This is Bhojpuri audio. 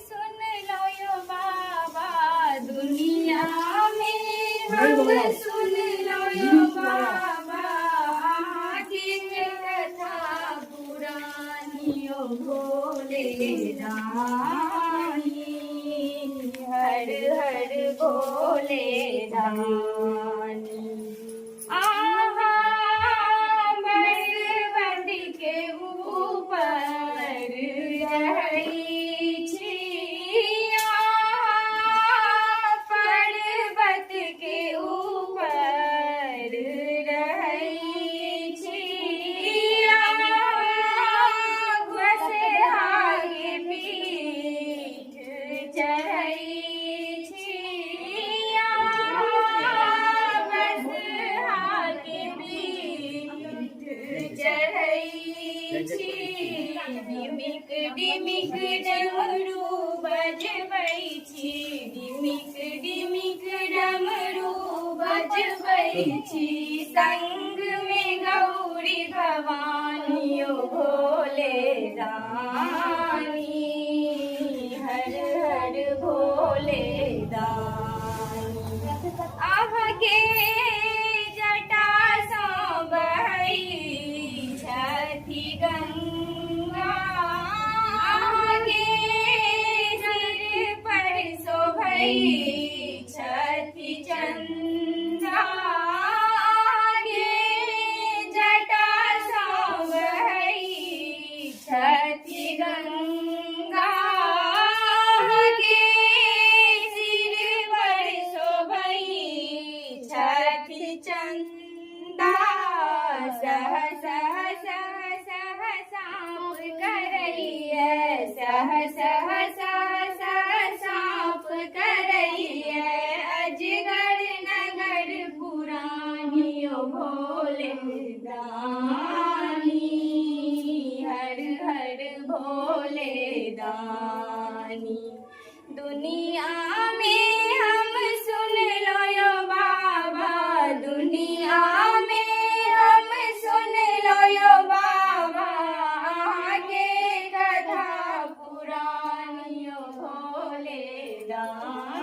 सुन लो यो बाबा, दुनिया में हम सुन लो यो बाबा, आगे कथा पुरानी ओ भोले दानी, हर हर भोले दानी। आहा पर्वत के ऊपर रही छिया, पर्वत के ऊपर रही छिया, बसे आगे पीठ चढ़ई छिया, बस आगे पीठ चढ़ई छी। डिमिक डिमिक डमरू बजबै छी, डिमिक डिमिक डमरू बजबै छी, संग में गौरी भवानी ओ भोले दानी, हर हर भोले दानी। आगे जटा सा बहै छथि गंगा, आगे सिर पर शोभै छथि चंदा, आगे जटा सा बहै छथि गंगा, आगे सिर पर शोभै छथि चंदा, सह सह सह सह साप करैया, सह सह सह सह साप करैया, अजगर नगर पुरानी ओ भोले दानी, हर हर भोले दानी। दुनिया में हम सुन लो यो बाबा, दुनिया में हम सुन लो यो बाबा, आगे कथा पुरानी ओ भोले दानी।